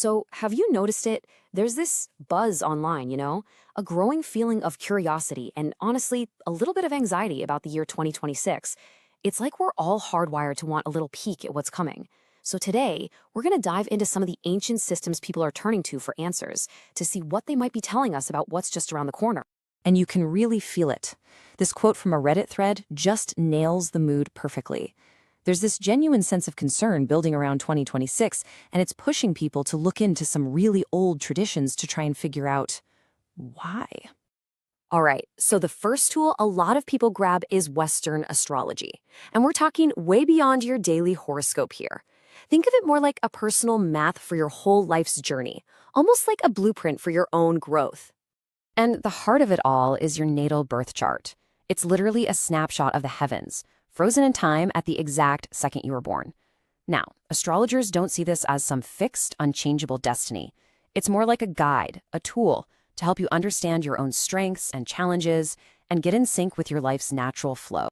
So, have you noticed it? There's this buzz online, a growing feeling of curiosity and honestly, a little bit of anxiety about the year 2026. It's like we're all hardwired to want a little peek at what's coming. So, today, we're going to dive into some of the ancient systems people are turning to for answers to see what they might be telling us about what's just around the corner. And you can really feel it. This quote from a Reddit thread just nails the mood perfectly. There's this genuine sense of concern building around 2026, and it's pushing people to look into some really old traditions to try and figure out why. All right, so the first tool a lot of people grab is Western astrology. And we're talking way beyond your daily horoscope here. Think of it more like a personal math for your whole life's journey, almost like a blueprint for your own growth. And the heart of it all is your natal birth chart. It's literally a snapshot of the heavens, frozen in time at the exact second you were born. Now, astrologers don't see this as some fixed, unchangeable destiny. It's more like a guide, a tool, to help you understand your own strengths and challenges and get in sync with your life's natural flow.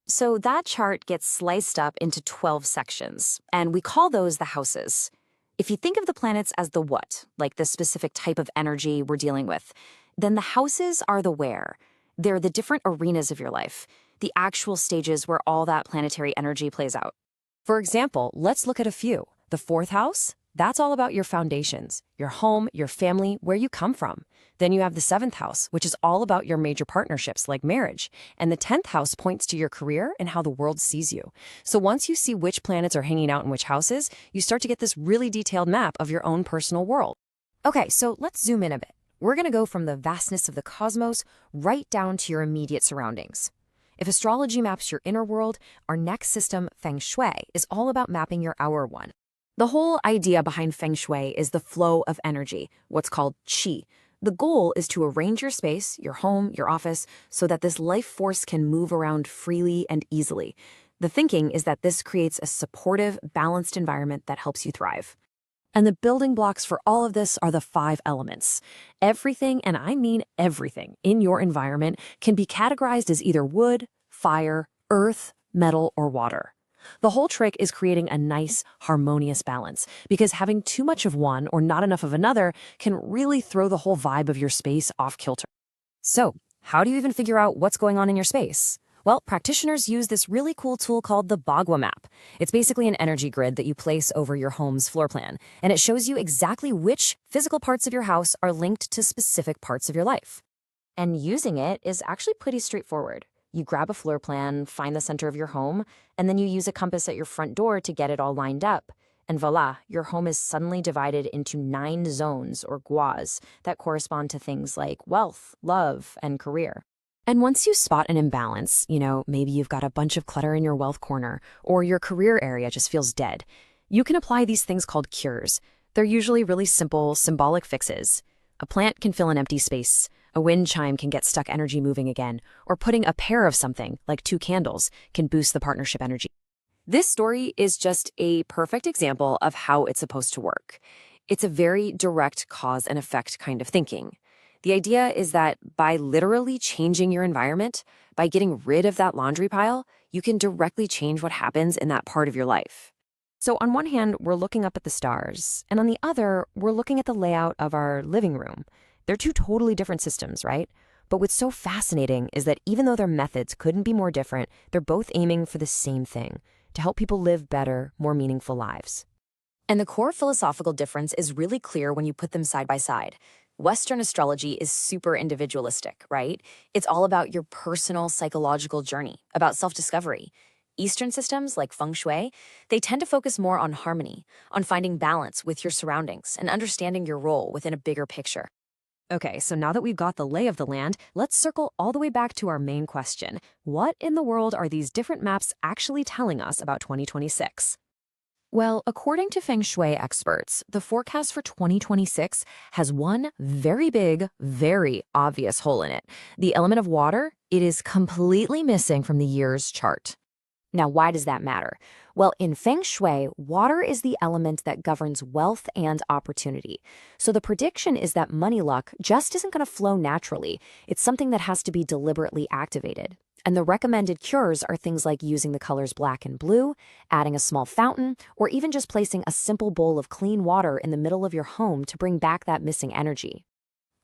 So that chart gets sliced up into 12 sections, and we call those the houses. If you think of the planets as the what, like the specific type of energy we're dealing with, then the houses are the where. They're the different arenas of your life, the actual stages where all that planetary energy plays out. For example, let's look at a few. The fourth house, that's all about your foundations, your home, your family, where you come from. Then you have the seventh house, which is all about your major partnerships like marriage. And the 10th house points to your career and how the world sees you. So once you see which planets are hanging out in which houses, you start to get this really detailed map of your own personal world. Okay, so let's zoom in a bit. We're going to go from the vastness of the cosmos right down to your immediate surroundings. If astrology maps your inner world, our next system, Feng Shui, is all about mapping your outer one. The whole idea behind Feng Shui is the flow of energy, what's called qi. The goal is to arrange your space, your home, your office, so that this life force can move around freely and easily. The thinking is that this creates a supportive, balanced environment that helps you thrive. And the building blocks for all of this are the 5 elements. Everything, and I mean everything, in your environment can be categorized as either wood, fire, earth, metal, or water. The whole trick is creating a nice, harmonious balance, because having too much of one or not enough of another can really throw the whole vibe of your space off kilter. So, how do you even figure out what's going on in your space? Well, practitioners use this really cool tool called the Bagua map. It's basically an energy grid that you place over your home's floor plan, and it shows you exactly which physical parts of your house are linked to specific parts of your life. And using it is actually pretty straightforward. You grab a floor plan, find the center of your home, and then you use a compass at your front door to get it all lined up. And voila, your home is suddenly divided into 9 zones or guas that correspond to things like wealth, love, and career. And once you spot an imbalance, maybe you've got a bunch of clutter in your wealth corner, or your career area just feels dead, you can apply these things called cures. They're usually really simple, symbolic fixes. A plant can fill an empty space, a wind chime can get stuck energy moving again, or putting a pair of something, like 2 candles, can boost the partnership energy. This story is just a perfect example of how it's supposed to work. It's a very direct cause and effect kind of thinking. The idea is that by literally changing your environment, by getting rid of that laundry pile, you can directly change what happens in that part of your life. So on one hand, we're looking up at the stars, and on the other, we're looking at the layout of our living room. They're 2 totally different systems, right? But what's so fascinating is that even though their methods couldn't be more different, they're both aiming for the same thing, to help people live better, more meaningful lives. And the core philosophical difference is really clear when you put them side by side. Western astrology is super individualistic, right? It's all about your personal psychological journey, about self-discovery. Eastern systems, like Feng Shui, they tend to focus more on harmony, on finding balance with your surroundings and understanding your role within a bigger picture. Okay, so now that we've got the lay of the land, let's circle all the way back to our main question. What in the world are these different maps actually telling us about 2026? Well, according to Feng Shui experts, the forecast for 2026 has one very big, very obvious hole in it. The element of water, it is completely missing from the year's chart. Now, why does that matter? Well, in Feng Shui, water is the element that governs wealth and opportunity. So the prediction is that money luck just isn't going to flow naturally. It's something that has to be deliberately activated. And the recommended cures are things like using the colors black and blue, adding a small fountain, or even just placing a simple bowl of clean water in the middle of your home to bring back that missing energy.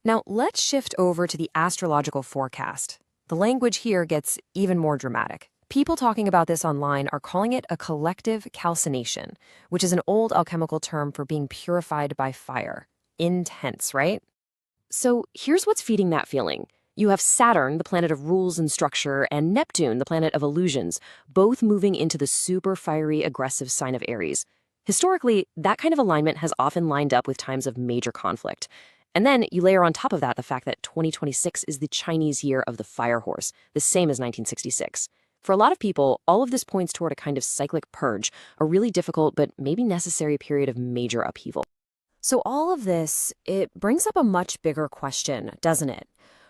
Now, let's shift over to the astrological forecast. The language here gets even more dramatic. People talking about this online are calling it a collective calcination, which is an old alchemical term for being purified by fire. Intense, right? So here's what's feeding that feeling. You have Saturn, the planet of rules and structure, and Neptune, the planet of illusions, both moving into the super fiery, aggressive sign of Aries. Historically, that kind of alignment has often lined up with times of major conflict. And then you layer on top of that the fact that 2026 is the Chinese year of the fire horse, the same as 1966. For a lot of people, all of this points toward a kind of cyclic purge, a really difficult but maybe necessary period of major upheaval. So all of this, it brings up a much bigger question, doesn't it?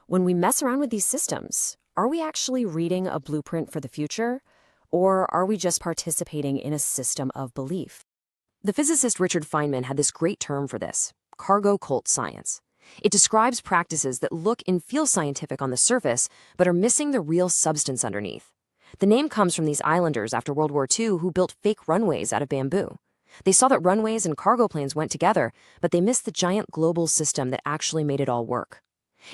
When we mess around with these systems, are we actually reading a blueprint for the future? Or are we just participating in a system of belief? The physicist Richard Feynman had this great term for this: cargo cult science. It describes practices that look and feel scientific on the surface, but are missing the real substance underneath. The name comes from these islanders after World War II who built fake runways out of bamboo. They saw that runways and cargo planes went together, but they missed the giant global system that actually made it all work.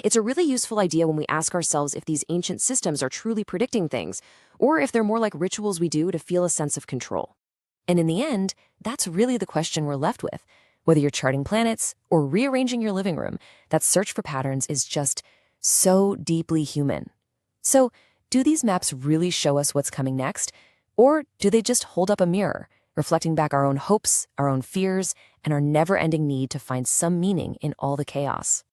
It's a really useful idea when we ask ourselves if these ancient systems are truly predicting things, or if they're more like rituals we do to feel a sense of control. And in the end, that's really the question we're left with. Whether you're charting planets or rearranging your living room, that search for patterns is just so deeply human. So, do these maps really show us what's coming next? Or do they just hold up a mirror, reflecting back our own hopes, our own fears, and our never-ending need to find some meaning in all the chaos?